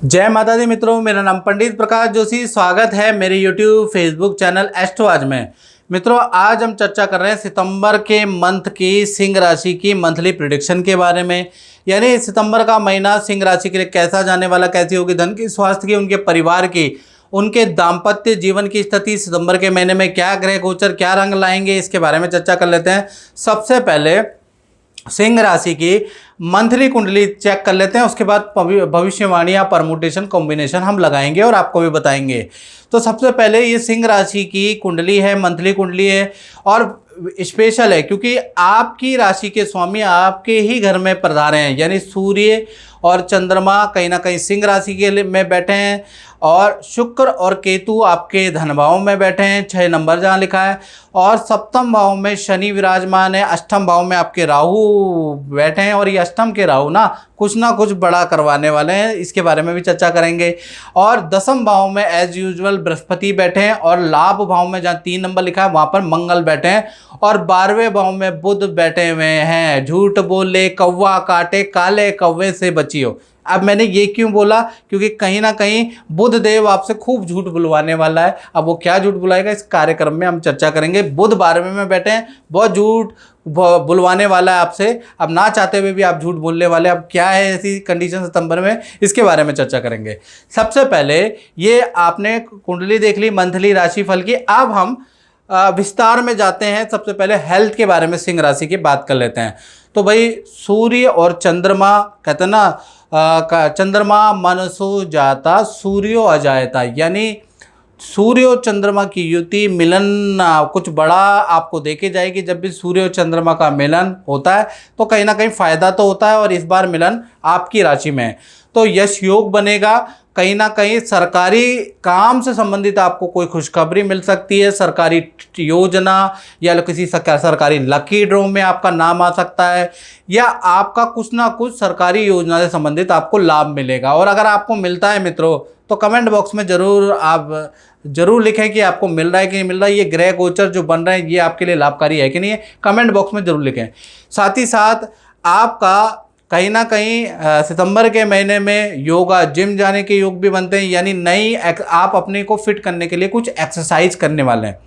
जय माता दी मित्रों, मेरा नाम पंडित प्रकाश जोशी। स्वागत है मेरे YouTube फेसबुक चैनल एस्ट्रोआज में। मित्रों, आज हम चर्चा कर रहे हैं सितंबर के मंथ की सिंह राशि की मंथली प्रेडिक्शन के बारे में। यानी सितंबर का महीना सिंह राशि के लिए कैसा जाने वाला, कैसी होगी धन की, स्वास्थ्य की, उनके परिवार की, उनके दाम्पत्य जीवन की स्थिति, सितंबर के महीने में क्या ग्रह गोचर क्या रंग लाएंगे, इसके बारे में चर्चा कर लेते हैं। सबसे पहले सिंह राशि की मंथली कुंडली चेक कर लेते हैं, उसके बाद भविष्यवाणी या परमुटेशन कॉम्बिनेशन हम लगाएंगे और आपको भी बताएंगे। तो सबसे पहले ये सिंह राशि की कुंडली है, मंथली कुंडली है और स्पेशल है क्योंकि आपकी राशि के स्वामी आपके ही घर में पधारे हैं। यानी सूर्य और चंद्रमा कहीं ना कहीं सिंह राशि के में बैठे हैं और शुक्र और केतु आपके धन भाव में बैठे हैं, 6 नंबर जहाँ लिखा है, और सप्तम भाव में शनि विराजमान है, अष्टम भाव में आपके राहु बैठे हैं। और ये अष्टम के राहु ना कुछ बड़ा करवाने वाले हैं, इसके बारे में भी चर्चा करेंगे। और दसम भाव में एज यूजुअल बृहस्पति बैठे हैं और लाभ भाव में जहाँ 3 नंबर लिखा है वहाँ पर मंगल बैठे हैं और 12वें भाव में बुध बैठे हुए हैं। झूठ बोले कौवा काटे, काले कौवे से बचियो। अब मैंने ये क्यों बोला, क्योंकि कहीं ना कहीं बुध देव आपसे खूब झूठ बुलवाने वाला है। अब वो क्या झूठ बुलाएगा इस कार्यक्रम में हम चर्चा करेंगे। बुध 12वें में बैठे हैं, बहुत झूठ बुलवाने वाला है आपसे, अब ना चाहते हुए भी आप झूठ बोलने वाले। अब क्या है ऐसी कंडीशन सितंबर में, इसके बारे में चर्चा करेंगे। सबसे पहले ये आपने कुंडली देख ली मंथली राशिफल की। अब हम विस्तार में जाते हैं। सबसे पहले हेल्थ के बारे में सिंह राशि की बात कर लेते हैं। तो भाई सूर्य और चंद्रमा, कहते हैं ना चंद्रमा मनसो जाता सूर्यो अजायता, यानी सूर्य और चंद्रमा की युति मिलन कुछ बड़ा आपको देखे जाएगी। जब भी सूर्य और चंद्रमा का मिलन होता है तो कहीं ना कहीं फायदा तो होता है और इस बार मिलन आपकी राशि में है तो यश योग बनेगा। कहीं ना कहीं सरकारी काम से संबंधित आपको कोई खुशखबरी मिल सकती है, सरकारी योजना या किसी सरकारी लकी ड्रॉ में आपका नाम आ सकता है, या आपका कुछ ना कुछ सरकारी योजना से संबंधित आपको लाभ मिलेगा। और अगर आपको मिलता है मित्रों तो कमेंट बॉक्स में ज़रूर लिखें कि आपको मिल रहा है कि नहीं मिल रहा है। ये ग्रह गोचर जो बन रहे हैं ये आपके लिए लाभकारी है कि नहीं है, कमेंट बॉक्स में ज़रूर लिखें। साथ ही साथ आपका कहीं ना कहीं सितंबर के महीने में योगा जिम जाने के योग भी बनते हैं। यानी आप अपने को फिट करने के लिए कुछ एक्सरसाइज करने वाले हैं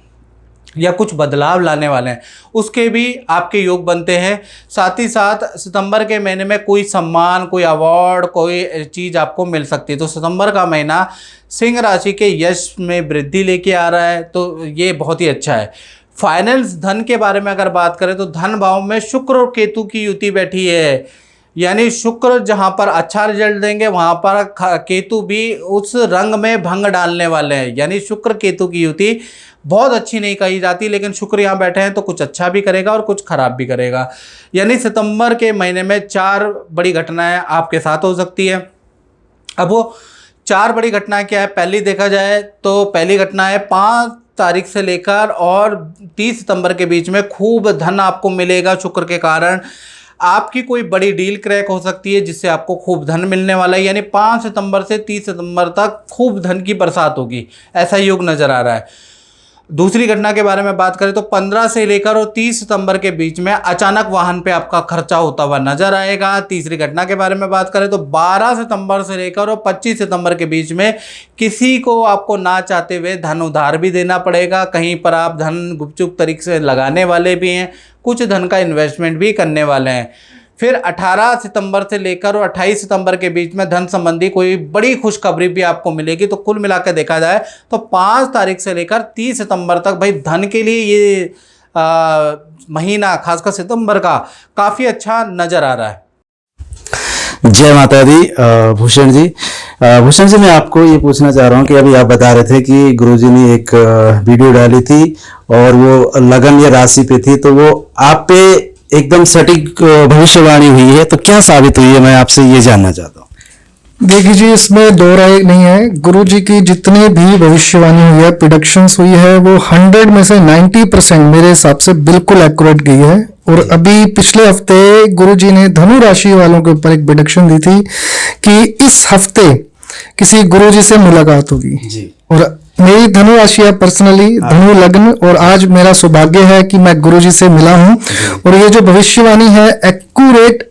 या कुछ बदलाव लाने वाले हैं, उसके भी आपके योग बनते हैं। साथ ही साथ सितंबर के महीने में कोई सम्मान, कोई अवार्ड, कोई चीज़ आपको मिल सकती है। तो सितंबर का महीना सिंह राशि के यश में वृद्धि लेके आ रहा है तो ये बहुत ही अच्छा है। फाइनेंस धन के बारे में अगर बात करें तो धन भाव में शुक्र और केतु की युति बैठी है। यानी शुक्र जहाँ पर अच्छा रिजल्ट देंगे वहाँ पर केतु भी उस रंग में भंग डालने वाले हैं। यानी शुक्र केतु की युति बहुत अच्छी नहीं कही जाती, लेकिन शुक्र यहाँ बैठे हैं तो कुछ अच्छा भी करेगा और कुछ खराब भी करेगा। यानी सितंबर के महीने में 4 बड़ी घटनाएं आपके साथ हो सकती है। अब वो 4 बड़ी घटनाएं क्या है, पहली देखा जाए तो पहली घटना है 5 तारीख से लेकर और 30 सितंबर के बीच में खूब धन आपको मिलेगा। शुक्र के कारण आपकी कोई बड़ी डील क्रैक हो सकती है जिससे आपको खूब धन मिलने वाला है। यानी 5 सितंबर से 30 सितंबर तक खूब धन की बरसात होगी, ऐसा योग नज़र आ रहा है। दूसरी घटना के बारे में बात करें तो 15 से लेकर और 30 सितंबर के बीच में अचानक वाहन पे आपका खर्चा होता हुआ नजर आएगा। तीसरी घटना के बारे में बात करें तो 12 सितंबर से लेकर और 25 सितंबर के बीच में किसी को आपको ना चाहते हुए धन उधार भी देना पड़ेगा। कहीं पर आप धन गुपचुप तरीके से लगाने वाले भी हैं, कुछ धन का इन्वेस्टमेंट भी करने वाले हैं। फिर 18 सितंबर से लेकर और 28 सितंबर के बीच में धन संबंधी कोई बड़ी खुशखबरी भी आपको मिलेगी। तो कुल मिलाकर देखा जाए तो 5 तारीख से लेकर 30 सितंबर तक भाई धन के लिए ये महीना खासकर सितंबर का काफ़ी अच्छा नज़र आ रहा है। जय माता दी। भूषण जी मैं आपको ये पूछना चाह रहा हूँ कि अभी आप बता रहे थे कि गुरुजी ने एक वीडियो डाली थी और वो लगन या राशि पे थी, तो वो आप पे एकदम सटीक भविष्यवाणी हुई है, तो क्या साबित हुई है, मैं आपसे ये जानना चाहता हूँ। देखिए जी, इसमें दो राय नहीं है। गुरुजी की जितनी भी भविष्यवाणी हुई है, प्रेडिक्शंस हुई है, वो 100 में से 90% मेरे हिसाब से बिल्कुल एक्यूरेट गई है। और अभी पिछले हफ्ते गुरुजी ने धनु राशि वालों के ऊपर एक प्रेडिक्शन दी थी कि इस हफ्ते किसी गुरुजी से मुलाकात होगी जी। और मेरी धनु राशि है पर्सनली धनु लग्न, और आज मेरा सौभाग्य है कि मैं गुरुजी से मिला हूं। और ये जो भविष्यवाणी है एक्यूरेट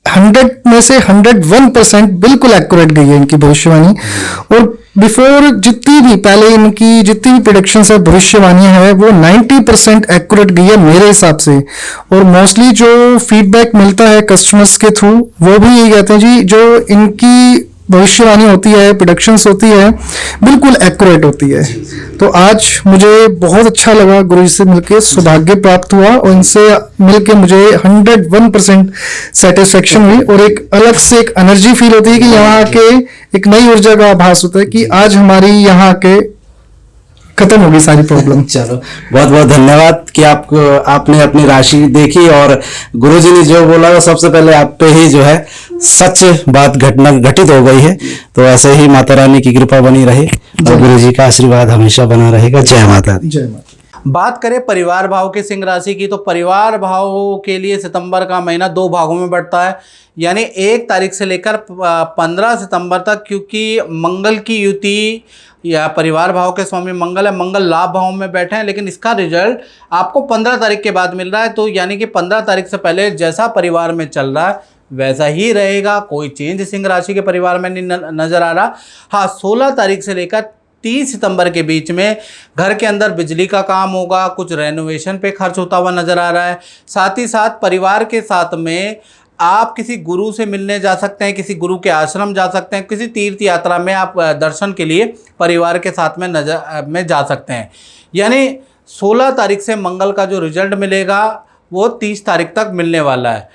100 में से 101% बिल्कुल एक्यूरेट गई है इनकी भविष्यवाणी। और बिफोर जितनी भी पहले इनकी जितनी भी प्रेडिक्शंस है, भविष्यवाणी है, वो 90% एक्यूरेट गई है मेरे हिसाब से। और मोस्टली जो फीडबैक मिलता है कस्टमर्स के थ्रू, वो भी यही कहते हैं जी जो इनकी भविष्यवाणी होती है, प्रोडक्शंस होती है, बिल्कुल एक्यूरेट होती है। तो आज मुझे बहुत अच्छा लगा गुरुजी से मिलके, सौभाग्य प्राप्त हुआ और इनसे मिलके मुझे 101% सेटिस्फेक्शन हुई। और एक अलग से एक एनर्जी फील होती है कि यहाँ आके एक नई ऊर्जा का आभास होता है कि आज हमारी यहाँ आके खत्म होगी सारी प्रॉब्लम। चलो, बहुत बहुत धन्यवाद कि आपने अपनी राशि देखी और गुरुजी ने जो बोला वो सबसे पहले आप पे ही जो है सच बात घटित हो गई है। तो ऐसे ही माता रानी की कृपा बनी रहे और गुरुजी का आशीर्वाद हमेशा बना रहेगा। जय माता दी। जय माता। बात करें परिवार भाव की सिंह राशि की, तो परिवार भाव के लिए सितंबर का महीना 2 भागों में बढ़ता है, यानी 1 तारीख से लेकर 15 सितंबर तक, क्योंकि मंगल की युति या परिवार भाव के स्वामी मंगल है, मंगल लाभ भाव में बैठे हैं, लेकिन इसका रिजल्ट आपको 15 तारीख के बाद मिल रहा है। तो यानी कि 15 तारीख से पहले जैसा परिवार में चल रहा है वैसा ही रहेगा, कोई चेंज सिंह राशि के परिवार में नहीं नजर आ रहा। हाँ, 16 तारीख से लेकर 30 सितंबर के बीच में घर के अंदर बिजली का काम होगा, कुछ रेनोवेशन पे खर्च होता हुआ नजर आ रहा है। साथ ही साथ परिवार के साथ में आप किसी गुरु से मिलने जा सकते हैं, किसी गुरु के आश्रम जा सकते हैं, किसी तीर्थ यात्रा में आप दर्शन के लिए परिवार के साथ में जा सकते हैं। यानी 16 तारीख से मंगल का जो रिजल्ट मिलेगा वो 30 तारीख तक मिलने वाला है।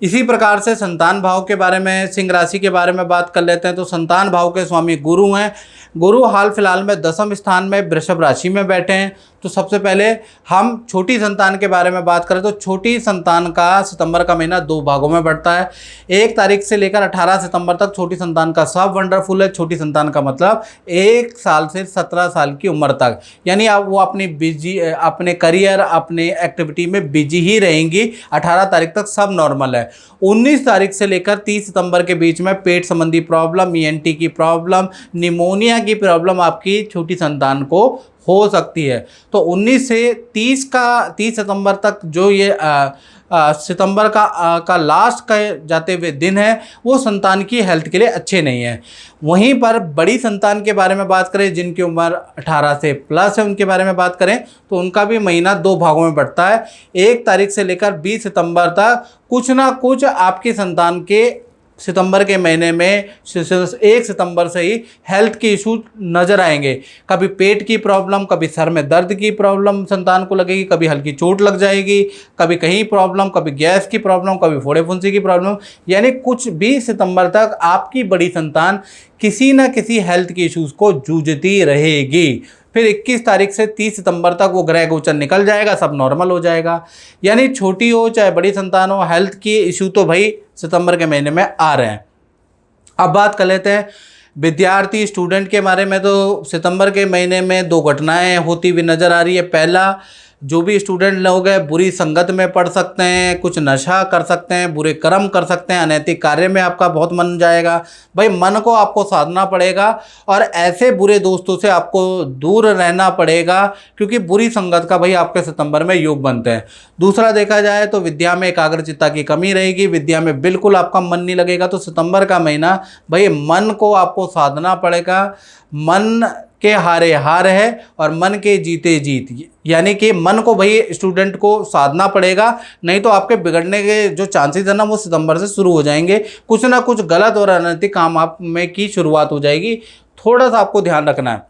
इसी प्रकार से संतान भाव के बारे में, सिंह राशि के बारे में बात कर लेते हैं। तो संतान भाव के स्वामी गुरु हैं। गुरु हाल फिलहाल में 10वें स्थान में वृषभ राशि में बैठे हैं। तो सबसे पहले हम छोटी संतान के बारे में बात करें तो छोटी संतान का सितंबर का महीना 2 भागों में बढ़ता है। 1 तारीख से लेकर 18 सितंबर तक छोटी संतान का सब वंडरफुल है। छोटी संतान का मतलब 1 साल से 17 साल की उम्र तक, यानी आप वो अपने करियर, अपने एक्टिविटी में बिजी ही रहेंगी। 18 तारीख तक सब नॉर्मल है। 19 तारीख से लेकर 30 सितंबर के बीच में पेट संबंधी प्रॉब्लम, ENT की प्रॉब्लम, निमोनिया की प्रॉब्लम आपकी छोटी संतान को हो सकती है। तो 19 से 30 सितंबर तक जो ये सितंबर का लास्ट का जाते हुए दिन है वो संतान की हेल्थ के लिए अच्छे नहीं है। वहीं पर बड़ी संतान के बारे में बात करें, जिनकी उम्र 18 से प्लस है, उनके बारे में बात करें तो उनका भी महीना 2 भागों में बढ़ता है। 1 तारीख से लेकर 20 सितंबर तक कुछ ना कुछ आपकी संतान के सितंबर के महीने में 1 सितंबर से ही हेल्थ के इशू नज़र आएंगे। कभी पेट की प्रॉब्लम, कभी सर में दर्द की प्रॉब्लम संतान को लगेगी, कभी हल्की चोट लग जाएगी, कभी कहीं प्रॉब्लम, कभी गैस की प्रॉब्लम, कभी फोड़े फुंसी की प्रॉब्लम। यानी कुछ 20 सितंबर तक आपकी बड़ी संतान किसी न किसी हेल्थ के इश्यूज़ को जूझती रहेगी। फिर 21 तारीख से 30 सितंबर तक वो ग्रह गोचर निकल जाएगा, सब नॉर्मल हो जाएगा। यानी छोटी हो चाहे बड़ी संतान हो, हेल्थ की इशू तो भाई सितंबर के महीने में आ रहे हैं। अब बात कर लेते हैं विद्यार्थी स्टूडेंट के बारे में। तो सितंबर के महीने में 2 घटनाएं होती हुई नज़र आ रही है। पहला, जो भी स्टूडेंट लोग हैं बुरी संगत में पढ़ सकते हैं, कुछ नशा कर सकते हैं, बुरे कर्म कर सकते हैं, अनैतिक कार्य में आपका बहुत मन जाएगा। भाई मन को आपको साधना पड़ेगा और ऐसे बुरे दोस्तों से आपको दूर रहना पड़ेगा, क्योंकि बुरी संगत का भाई आपके सितंबर में योग बनते हैं। दूसरा देखा जाए तो विद्या में एकाग्रचित्ता की कमी रहेगी, विद्या में बिल्कुल आपका मन नहीं लगेगा। तो सितंबर का महीना भाई मन को आपको साधना पड़ेगा। मन के हारे हार है और मन के जीते जीत, यानी कि मन को भाई स्टूडेंट को साधना पड़ेगा, नहीं तो आपके बिगड़ने के जो चांसेस है ना वो सितंबर से शुरू हो जाएंगे। कुछ ना कुछ गलत और अनैतिक काम आप में की शुरुआत हो जाएगी, थोड़ा सा आपको ध्यान रखना है।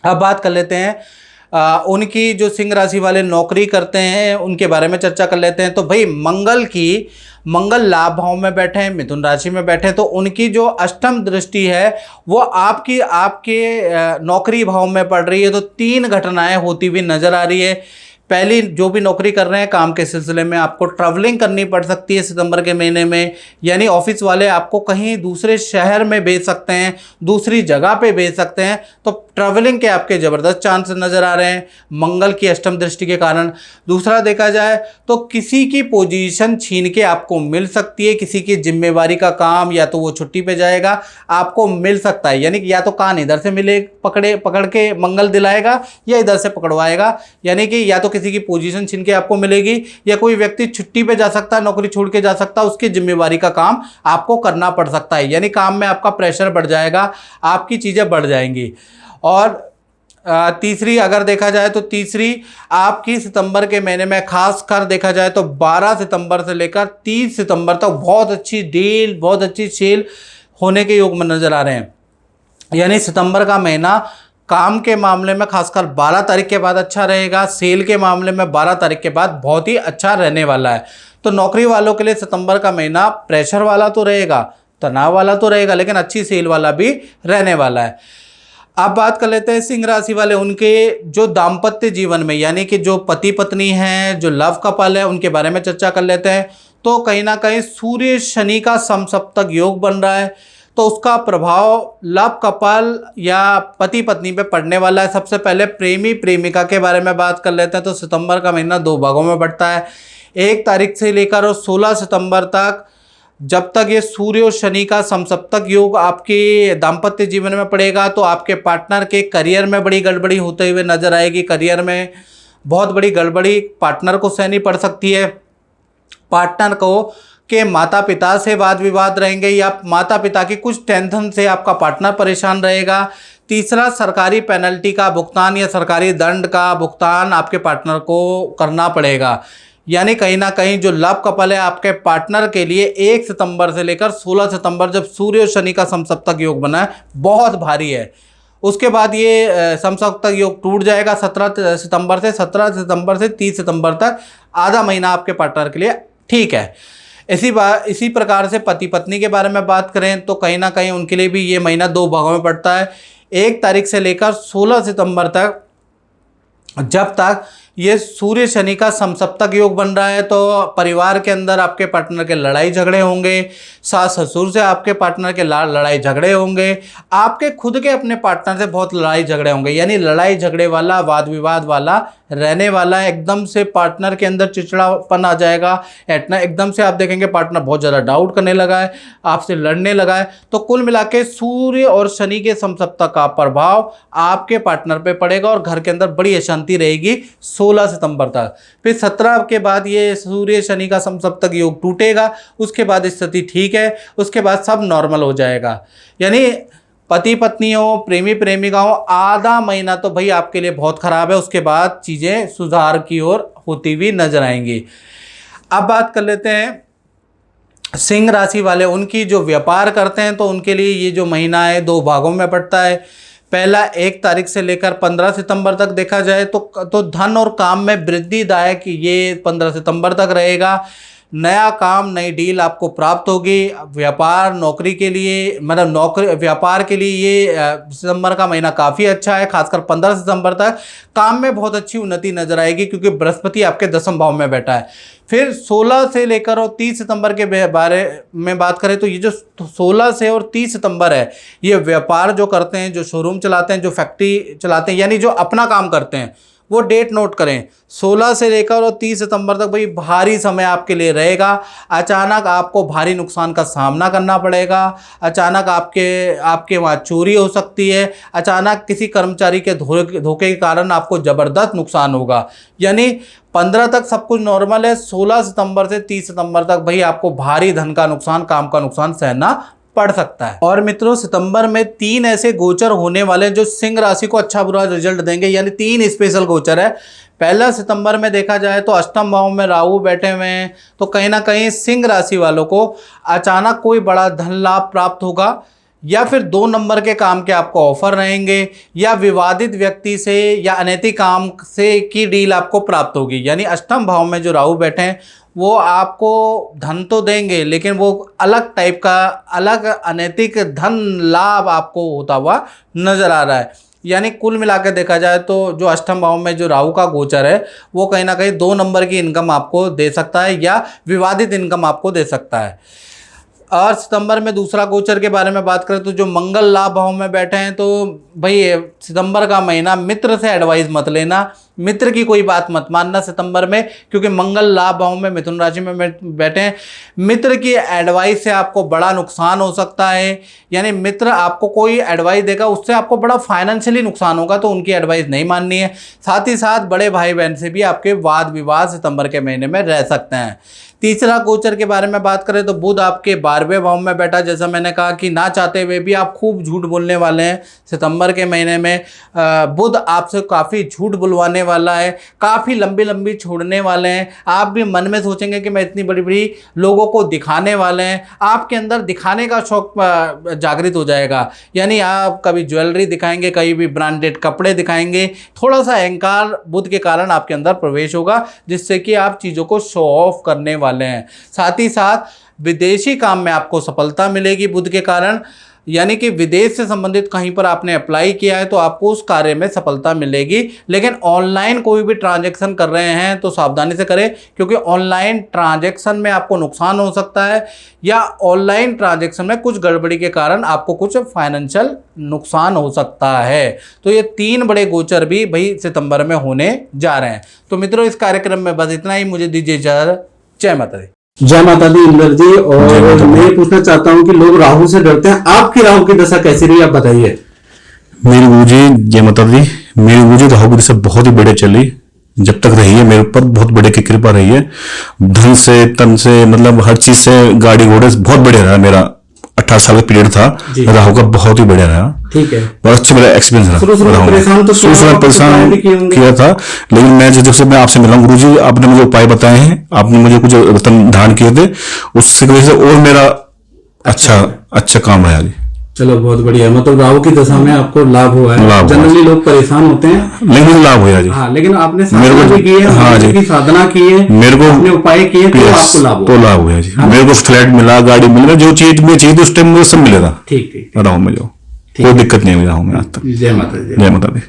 अब बात कर लेते हैं उनकी जो सिंह राशि वाले नौकरी करते हैं उनके बारे में चर्चा कर लेते हैं। तो भाई मंगल लाभ भाव में बैठे हैं, मिथुन राशि में बैठे हैं, तो उनकी जो अष्टम दृष्टि है वो आपके नौकरी भाव में पड़ रही है। तो 3 घटनाएं होती हुई नजर आ रही है। पहली, जो भी नौकरी कर रहे हैं काम के सिलसिले में आपको ट्रैवलिंग करनी पड़ सकती है सितंबर के महीने में, यानी ऑफिस वाले आपको कहीं दूसरे शहर में भेज सकते हैं, दूसरी जगह पे भेज सकते हैं। तो ट्रैवलिंग के आपके ज़बरदस्त चांस नज़र आ रहे हैं मंगल की अष्टम दृष्टि के कारण। दूसरा देखा जाए तो किसी की पोजीशन छीन के आपको मिल सकती है, किसी की जिम्मेवारी का काम या तो वो छुट्टी पे जाएगा, आपको मिल सकता है। यानी कि या तो कान इधर से मिले पकड़ के मंगल दिलाएगा या इधर से पकड़वाएगा, यानी कि या तो किसी की पोजीशन छीन के आपको मिलेगी, या कोई व्यक्ति छुट्टी पे जा सकता है, नौकरी छोड़ के जा सकता है, उसकी जिम्मेवारी का काम आपको करना पड़ सकता है। यानी काम में आपका प्रेशर बढ़ जाएगा, आपकी चीज़ें बढ़ जाएंगी। और तीसरी अगर देखा जाए तो तीसरी आपकी सितंबर के महीने में खास कर देखा जाए तो 12 सितंबर से लेकर 30 सितंबर तक बहुत अच्छी डील, बहुत अच्छी सेल होने के योग में नज़र आ रहे हैं। यानी सितंबर का महीना काम के मामले में खासकर 12 तारीख के बाद अच्छा रहेगा, सेल के मामले में 12 तारीख के बाद बहुत ही अच्छा रहने वाला है। तो नौकरी वालों के लिए सितंबर का महीना प्रेशर वाला तो रहेगा, तनाव वाला तो रहेगा, लेकिन अच्छी सेल वाला भी रहने वाला है। अब बात कर लेते हैं सिंह राशि वाले, उनके जो दाम्पत्य जीवन में यानी कि जो पति पत्नी हैं, जो लव कपल है, उनके बारे में चर्चा कर लेते हैं। तो कहीं ना कहीं सूर्य शनि का समसप्तक योग बन रहा है, तो उसका प्रभाव लव कपल या पति पत्नी पे पड़ने वाला है। सबसे पहले प्रेमी प्रेमिका के बारे में बात कर लेते हैं। तो सितंबर का महीना 2 भागों में बढ़ता है, 1 तारीख से लेकर और 16 सितंबर तक। जब तक ये सूर्य और शनि का समसप्तक योग आपके दाम्पत्य जीवन में पड़ेगा तो आपके पार्टनर के करियर में बड़ी गड़बड़ी होते हुए नजर आएगी। करियर में बहुत बड़ी गड़बड़ी पार्टनर को सहनी पड़ सकती है। पार्टनर को के माता पिता से वाद विवाद रहेंगे, या माता पिता की कुछ टेंशन से आपका पार्टनर परेशान रहेगा। तीसरा, सरकारी पेनल्टी का भुगतान या सरकारी दंड का भुगतान आपके पार्टनर को करना पड़ेगा। यानी कहीं ना कहीं जो लव कपल है आपके पार्टनर के लिए 1 सितंबर से लेकर 16 सितंबर जब सूर्य और शनि का समसप्तक योग बना है बहुत भारी है। उसके बाद ये समसप्तक योग टूट जाएगा 17 सितंबर से 17 सितंबर से 30 सितंबर तक। आधा महीना आपके पार्टनर के लिए ठीक है। इसी प्रकार से पति पत्नी के बारे में बात करें तो कहीं ना कहीं उनके लिए भी ये महीना 2 भागों में पड़ता है। 1 तारीख से लेकर 16 सितंबर तक, जब तक ये सूर्य शनि का समसप्तक योग बन रहा है तो परिवार के अंदर आपके पार्टनर के लड़ाई झगड़े होंगे, सास ससुर से आपके पार्टनर के लड़ाई झगड़े होंगे, आपके खुद के अपने पार्टनर से बहुत लड़ाई झगड़े होंगे। यानी लड़ाई झगड़े वाला, वाद विवाद वाला रहने वाला है। एकदम से पार्टनर के अंदर चिड़चिड़ापन आ जाएगा, एकदम से आप देखेंगे पार्टनर बहुत ज़्यादा डाउट करने लगा है, आपसे लड़ने लगा है। तो कुल मिला के सूर्य और शनि के समसप्तक का प्रभाव आपके पार्टनर पे पड़ेगा और घर के अंदर बड़ी अशांति रहेगी 16 सितंबर तक। फिर 17 के बाद ये सूर्य शनि का समसप्तक योग टूटेगा, उसके बाद स्थिति ठीक है, उसके बाद सब नॉर्मल हो जाएगा। यानी पति पत्नी हो, प्रेमी प्रेमिका हो, आधा महीना तो भाई आपके लिए बहुत ख़राब है, उसके बाद चीज़ें सुधार की ओर होती हुई नजर आएंगी। अब बात कर लेते हैं सिंह राशि वाले, उनकी जो व्यापार करते हैं तो उनके लिए ये जो महीना है 2 भागों में पड़ता है। पहला 1 तारीख से लेकर 15 सितंबर तक देखा जाए तो धन और काम में वृद्धिदायक ये 15 सितंबर तक रहेगा। नया काम, नई डील आपको प्राप्त होगी। व्यापार नौकरी के लिए, मतलब नौकरी व्यापार के लिए ये सितंबर का महीना काफ़ी अच्छा है। खासकर 15 सितंबर तक काम में बहुत अच्छी उन्नति नजर आएगी क्योंकि बृहस्पति आपके 10वें भाव में बैठा है। फिर 16 से लेकर और 30 सितंबर के बारे में बात करें तो ये जो 16 से और 30 सितंबर है, ये व्यापार जो करते हैं, जो शोरूम चलाते हैं, जो फैक्ट्री चलाते हैं, यानी जो अपना काम करते हैं, वो डेट नोट करें। 16 से लेकर और 30 सितंबर तक भाई भारी समय आपके लिए रहेगा। अचानक आपको भारी नुकसान का सामना करना पड़ेगा। अचानक आपके वहाँ चोरी हो सकती है। अचानक किसी कर्मचारी के धोखे के कारण आपको ज़बरदस्त नुकसान होगा। यानी 15 तक सब कुछ नॉर्मल है, 16 सितंबर से 30 सितंबर तक भाई आपको भारी धन का नुकसान, काम का नुकसान सहना पड़ सकता है। और मित्रों, सितंबर में 3 ऐसे गोचर होने वाले जो सिंह राशि को अच्छा बुरा रिजल्ट देंगे। यानी 3 स्पेशल गोचर है। पहला सितंबर में देखा जाए तो 8वें भाव में राहु बैठे हुए हैं, तो कहीं ना कहीं सिंह राशि वालों को अचानक कोई बड़ा धन लाभ प्राप्त होगा, या फिर 2 नंबर के काम के आपको ऑफर रहेंगे, या विवादित व्यक्ति से या अनैतिक काम से की डील आपको प्राप्त होगी। यानी 8वें भाव में जो राहु बैठे हैं वो आपको धन तो देंगे, लेकिन वो अलग टाइप का, अलग अनैतिक धन लाभ आपको होता हुआ नजर आ रहा है। यानी कुल मिला के देखा जाए तो जो 8वें भाव में जो राहु का गोचर है वो कहीं ना कहीं 2 नंबर की इनकम आपको दे सकता है या विवादित इनकम आपको दे सकता है। और सितंबर में दूसरा गोचर के बारे में बात करें तो जो मंगल लाभ भाव में बैठे हैं, तो भाई सितंबर का महीना मित्र से एडवाइस मत लेना, मित्र की कोई बात मत मानना सितंबर में, क्योंकि मंगल लाभ भाव में मिथुन राशि में बैठे हैं। मित्र की एडवाइस से आपको बड़ा नुकसान हो सकता है, यानी मित्र आपको कोई एडवाइस देगा उससे आपको बड़ा फाइनेंशियली नुकसान होगा, तो उनकी एडवाइस नहीं माननी है। साथ ही साथ बड़े भाई बहन से भी आपके वाद विवाद सितंबर के महीने में रह सकते हैं। तीसरा गोचर के बारे में बात करें तो बुध आपके 12वें भाव में बैठा, जैसा मैंने कहा कि ना चाहते हुए भी आप खूब झूठ बोलने वाले हैं सितंबर के महीने में। बुध आपसे काफ़ी झूठ बुलवाने वाला है, काफ़ी लंबी लंबी छोड़ने वाले हैं। आप भी मन में सोचेंगे कि मैं इतनी बड़ी बड़ी लोगों को दिखाने वाले हैं, आपके अंदर दिखाने का शौक जागृत हो जाएगा, यानी आप कभी ज्वेलरी दिखाएंगे, कहीं भी ब्रांडेड कपड़े दिखाएंगे। थोड़ा सा अहंकार बुध के कारण आपके अंदर प्रवेश होगा, जिससे कि आप चीज़ों को शो ऑफ करने वाले हैं। साथ ही साथ विदेशी काम में आपको सफलता मिलेगी बुध के कारण, यानी कि विदेश से संबंधित कहीं पर आपने अप्लाई किया है तो आपको उस कार्य में सफलता मिलेगी। लेकिन ऑनलाइन कोई भी ट्रांजैक्शन कर रहे हैं तो सावधानी से करें, क्योंकि ऑनलाइन ट्रांजैक्शन में आपको नुकसान हो सकता है, या ऑनलाइन ट्रांजैक्शन में कुछ गड़बड़ी के कारण आपको कुछ फाइनेंशियल नुकसान हो सकता है। तो ये 3 बड़े गोचर भी भाई सितंबर में होने जा रहे हैं। तो मित्रों, इस कार्यक्रम में बस इतना ही, मुझे दीजिए इजाजत। जय माता दी। जय माता दी इंदर जी। और मैं पूछना चाहता हूँ कि लोग राहु से डरते हैं, आपकी राहु की दशा कैसी रही आप बताइए। मेरी गुरुजी, जय माता दी। मेरी गुरुजी राहु की दशा बहुत ही बड़े चली, जब तक रही है मेरे ऊपर बहुत बड़े की कृपा रही है। धन से तन से मतलब हर चीज से, गाड़ी घोड़े से बहुत बढ़िया रहा मेरा। 18 साल का पीरियड था राहु का, बहुत ही बढ़िया रहा। ठीक है, बहुत अच्छा मेरा एक्सपीरियंस रहा। शुरू में परेशान किया था, लेकिन मैं जब से मैं आपसे मिला हूं गुरुजी, आपने मुझे उपाय बताए हैं, आपने मुझे कुछ रतन दान किए थे, उससे वजह से और मेरा अच्छा काम रहा। चलो बहुत बढ़िया, मतलब राहु की दशा में आपको लाभ हुआ है। जनरली लोग परेशान होते हैं, लेकिन लाभ हुआ जी। हाँ, लेकिन आपने साधना भी की है, हाँ जी, साधना की है, मेरे को अपने उपाय किए तो आपको लाभ हुआ। तो लाभ हुआ जी। मेरे को फ्लैट मिला, गाड़ी मिला, जो चीज मुझे चाहिए उस टाइम मुझे सब मिलेगा। ठीक राहु में जो कोई दिक्कत नहीं हुई राहु में आज तक। जय माता दी। जय माता दी।